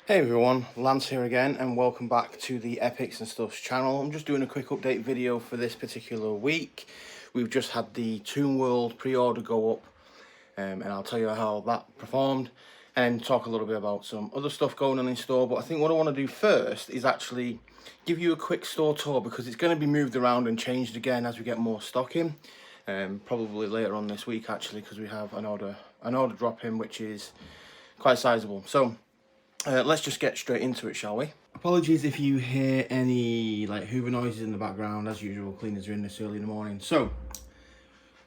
Hey everyone, Lance here again and welcome back to the Epics'N'Stuffs channel. I'm just doing a quick update video for this particular week. We've just had the Toon World pre-order go up and I'll tell you how that performed and talk a little bit about some other stuff going on in store. But I think what I want to do first is actually give you a quick store tour because it's going to be moved around and changed again as we get more stock in. Probably later on this week actually, because we have an order drop in which is quite sizable. So let's just get straight into it, shall we? Apologies if you hear any like hoover noises in the background. As usual, cleaners are in this early in the morning. So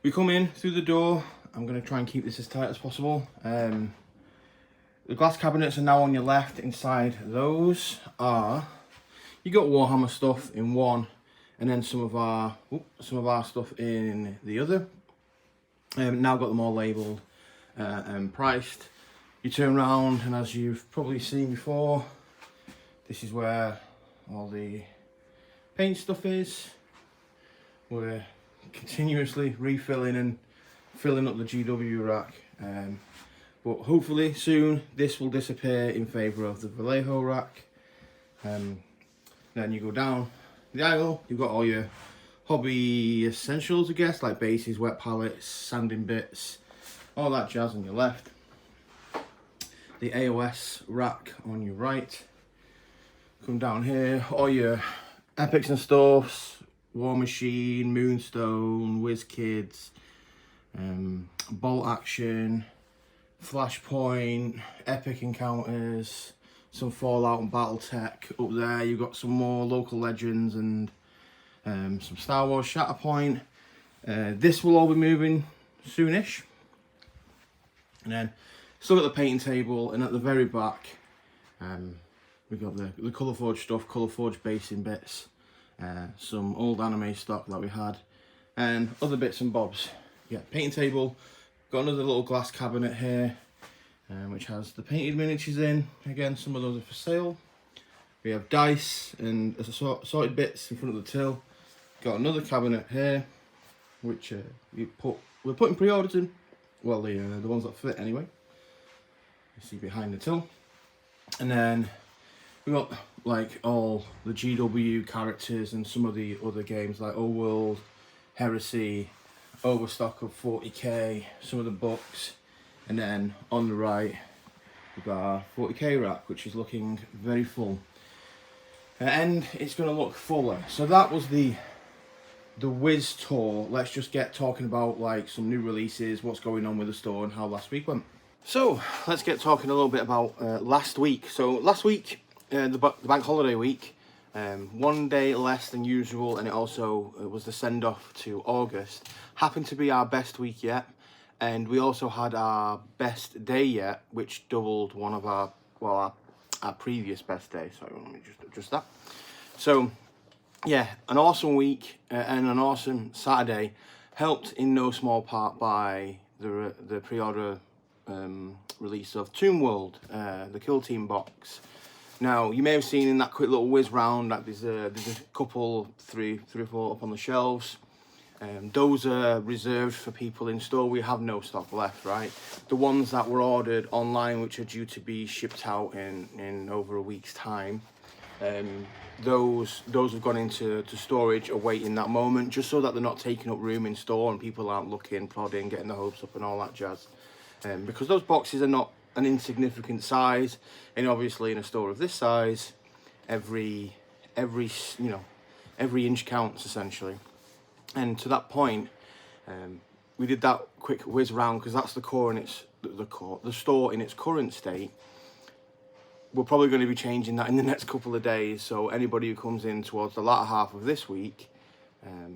we come in through the door. I'm going to try and keep this as tight as possible. The glass cabinets are now on your left. Inside those are, you got Warhammer stuff in one, and then some of our stuff in the other. Now got them all labelled and priced. You turn around and as you've probably seen before, this is where all the paint stuff is. We're continuously refilling and filling up the GW rack, but hopefully soon this will disappear in favour of the Vallejo rack. Then you go down the aisle, you've got all your hobby essentials, I guess, like bases, wet palettes, sanding bits, all that jazz on your left. The AOS rack on your right. Come down here, all your Epics'N'Stuffs, War Machine, Moonstone, WizKids, Bolt Action, Flashpoint, Epic Encounters, some Fallout and Battletech. Up there you've got some more local legends and some Star Wars Shatterpoint. This will all be moving soonish. And then still got the painting table, and at the very back we've got the Colourforge stuff, Colourforge basing bits, some old anime stock that we had, and other bits and bobs. Yeah, painting table, got another little glass cabinet here, which has the painted miniatures in. Again, some of those are for sale. We have dice and assorted bits in front of the till. Got another cabinet here, which we're putting pre-orders in. Well, the ones that fit anyway. You see behind the till. And then we got like all the GW characters and some of the other games like Old World, Heresy, overstock of 40k, some of the books, and then on the right we've got our 40k rack, which is looking very full. And it's going to look fuller. So that was the Wiz tour. Let's just get talking about like some new releases, what's going on with the store and how last week went. So let's get talking a little bit about last week. So last week, the bank holiday week, 1 day less than usual, and it also was the send-off to August. Happened to be our best week yet, and we also had our best day yet, which doubled one of our previous best day. Sorry, let me just adjust that. So yeah, an awesome week and an awesome Saturday, helped in no small part by the pre-order release of Toon World, the Kill Team box. Now you may have seen in that quick little whiz round that there's a couple, three or four up on the shelves. Those are reserved for people in store. We have no stock left, right? The ones that were ordered online, which are due to be shipped out in over a week's time, those have gone into storage awaiting that moment, just so that they're not taking up room in store and people aren't looking, prodding, getting the hopes up and all that jazz. Because those boxes are not an insignificant size, and obviously in a store of this size, every inch counts essentially. And to that point, we did that quick whiz round because that's the store in its current state. We're probably going to be changing that in the next couple of days. So anybody who comes in towards the latter half of this week,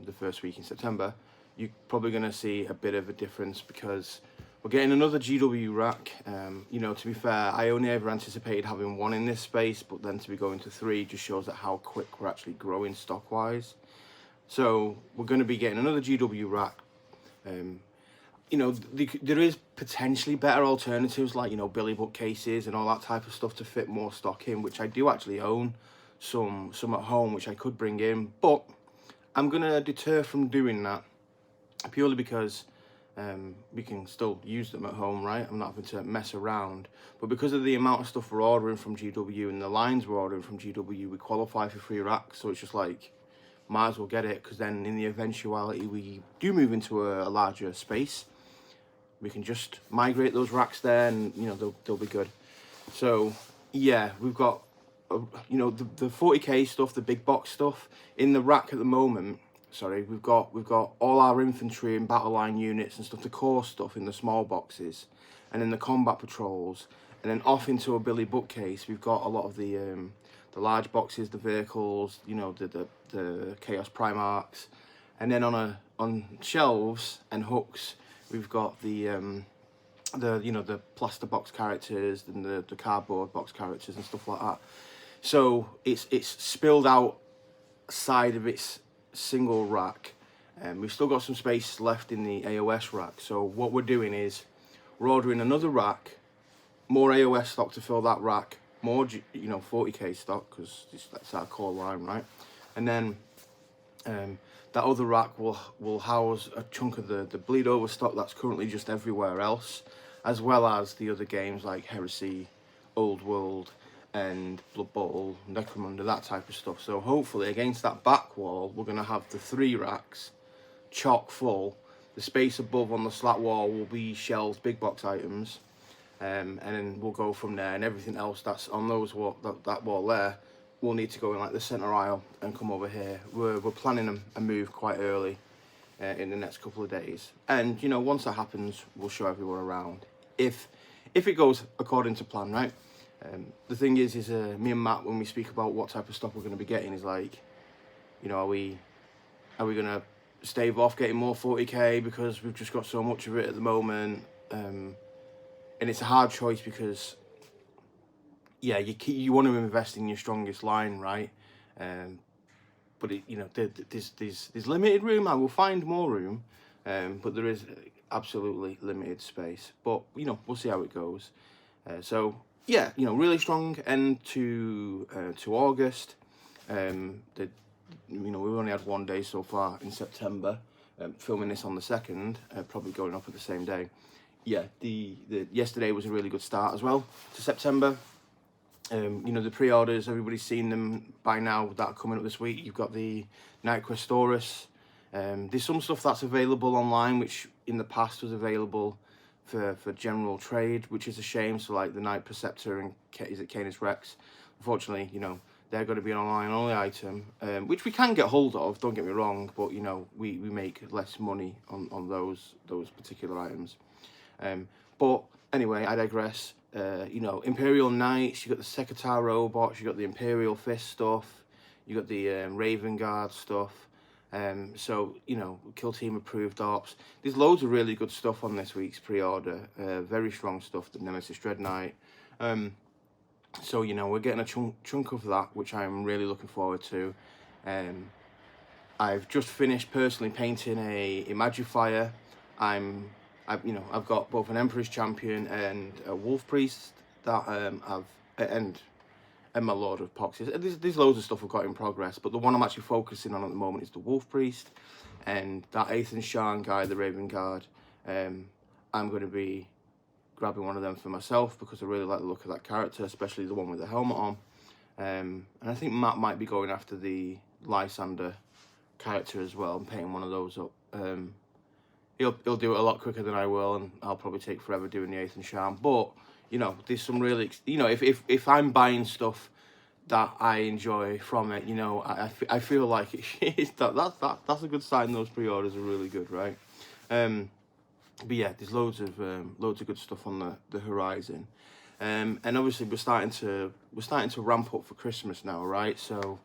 the first week in September, you're probably going to see a bit of a difference because we're getting another GW rack. To be fair, I only ever anticipated having one in this space, but then to be going to 3 just shows that how quick we're actually growing stock-wise. So we're going to be getting another GW rack. There is potentially better alternatives like, Billy bookcases and all that type of stuff to fit more stock in, which I do actually own some at home, which I could bring in, but I'm going to deter from doing that purely because we can still use them at home, right? I'm not having to mess around. But because of the amount of stuff we're ordering from GW and the lines we're ordering from GW, we qualify for free racks. So it's just like, might as well get it, because then in the eventuality we do move into a larger space, we can just migrate those racks there, and you know, they'll be good. So yeah, we've got you know, the 40k stuff, the big box stuff in the rack at the moment. Sorry, we've got all our infantry and battle line units and stuff, the core stuff in the small boxes, and then the combat patrols, and then off into a Billy bookcase we've got a lot of the large boxes, the vehicles, you know, the Chaos Primarchs, and then on shelves and hooks we've got the you know, the plaster box characters and the cardboard box characters and stuff like that. So it's spilled out side of its single rack, and we've still got some space left in the AOS rack. So what we're doing is we're ordering another rack, more AOS stock to fill that rack, more, you know, 40k stock, because that's our core line, right? And then that other rack will house a chunk of the bleed over stock that's currently just everywhere else, as well as the other games like Heresy, Old World, and Blood Bowl, Necromunda, that type of stuff. So hopefully against that back wall we're going to have the 3 racks chock full. The space above on the slat wall will be shelved big box items, and then we'll go from there, and everything else that's on those that wall there will need to go in like the center aisle and come over here. We're planning a move quite early in the next couple of days, and you know, once that happens we'll show everyone around if it goes according to plan, right? The thing is me and Matt, when we speak about what type of stock we're going to be getting, is like, you know, are we going to stave off getting more 40k because we've just got so much of it at the moment? And it's a hard choice because, yeah, you want to invest in your strongest line, right? But you know, there's limited room. I will find more room, but there is absolutely limited space. But you know, we'll see how it goes. So yeah, you know, really strong end to August. You know, we've only had 1 day so far in September. Filming this on the 2nd, probably going up at the same day. Yeah, the yesterday was a really good start as well to September. You know, the pre-orders, everybody's seen them by now that are coming up this week. You've got the Knight Questoris. There's some stuff that's available online, which in the past was available for general trade, which is a shame. So like the Knight Preceptor and is it Canis Rex? Unfortunately, you know, they're going to be an online only item, which we can get hold of, don't get me wrong, but you know, we make less money on those particular items. But anyway, I digress. You know, Imperial Knights, you got the Sekitar robots, you got the Imperial Fist stuff, you got the Raven Guard stuff. So, you know, Kill Team approved ops. There's loads of really good stuff on this week's pre-order. Very strong stuff, the Nemesis Dread Knight. So, you know, we're getting a chunk of that, which I'm really looking forward to. I've just finished personally painting a Imagifier. I've got both an Emperor's Champion and a Wolf Priest that and my Lord of Poxes. There's loads of stuff I've got in progress, but the one I'm actually focusing on at the moment is the Wolf Priest, and that Ethan Shan guy, the Raven Guard. I'm going to be grabbing one of them for myself because I really like the look of that character, especially the one with the helmet on. And I think Matt might be going after the Lysander character as well and painting one of those up. He'll do it a lot quicker than I will, and I'll probably take forever doing the Ethan Shan. But you know, there's some really, you know, if I'm buying stuff that I enjoy from it, you know, I feel like that's a good sign. Those pre-orders are really good, right? But yeah, there's loads of good stuff on the horizon, and obviously we're starting to ramp up for Christmas now, right? So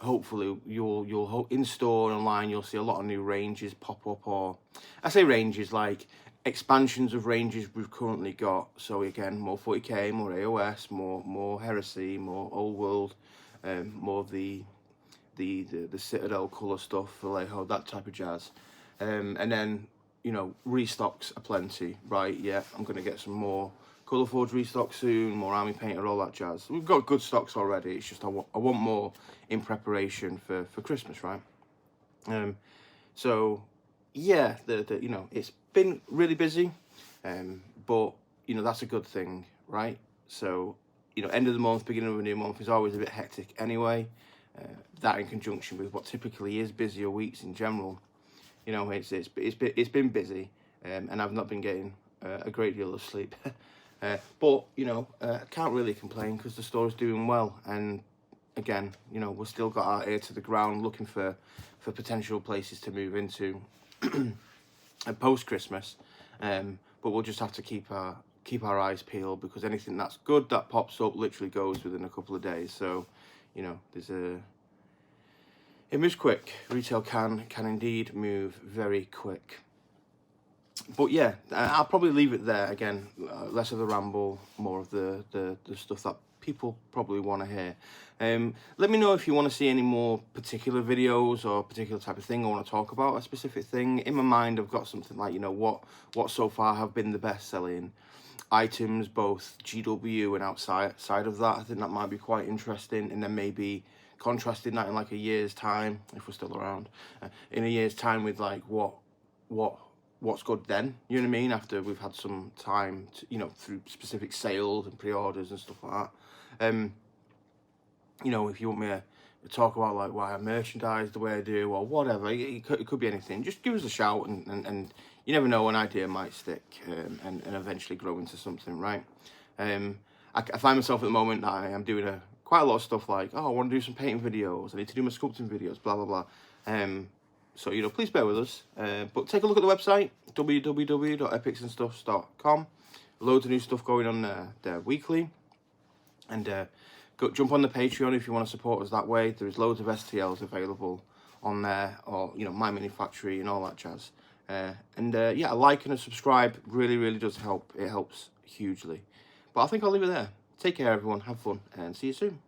hopefully you'll in store and online you'll see a lot of new ranges pop up, or I say ranges like expansions of ranges we've currently got. So again, more 40k, more AOS, more Heresy, more Old World, more of the Citadel colour stuff, Vallejo, that type of jazz, and then, you know, restocks aplenty, right? Yeah, I'm going to get some more Colourforge restock soon, more Army Painter, all that jazz. We've got good stocks already, it's just I want more in preparation for Christmas, right? So yeah, you know, it's been really busy, but you know, that's a good thing, right? So, you know, end of the month, beginning of a new month is always a bit hectic anyway. That in conjunction with what typically is busier weeks in general, you know, it's been busy, and I've not been getting a great deal of sleep. But you know, I can't really complain because the store's doing well, and again, you know, we've still got our ear to the ground looking for potential places to move into post Christmas. But we'll just have to keep our eyes peeled, because anything that's good that pops up literally goes within a couple of days. So, you know, it moves quick. Retail can indeed move very quick. But yeah, I'll probably leave it there. Again, less of the ramble, more of the stuff that people probably want to hear. Let me know if you want to see any more particular videos or particular type of thing. I want to talk about a specific thing. In my mind, I've got something like, you know, what so far have been the best selling items, both GW and outside of that. I think that might be quite interesting, and then maybe contrasting that in like a year's time, if we're still around, in a year's time with like what's good then, you know what I mean, after we've had some time to, you know, through specific sales and pre-orders and stuff like that. You know, if you want me to talk about like why I merchandise the way I do or whatever, it could be anything, just give us a shout, and you never know, an idea might stick, and eventually grow into something, right? I find myself at the moment that I am doing quite a lot of stuff like, oh, I want to do some painting videos, I need to do my sculpting videos, blah blah blah. So, you know, please bear with us. But take a look at the website, www.epics'n'stuffs.com. Loads of new stuff going on there weekly. And jump on the Patreon if you want to support us that way. There's loads of STLs available on there, or, you know, My Mini Factory and all that jazz. Yeah, a like and a subscribe really, really does help. It helps hugely. But I think I'll leave it there. Take care, everyone. Have fun, and see you soon.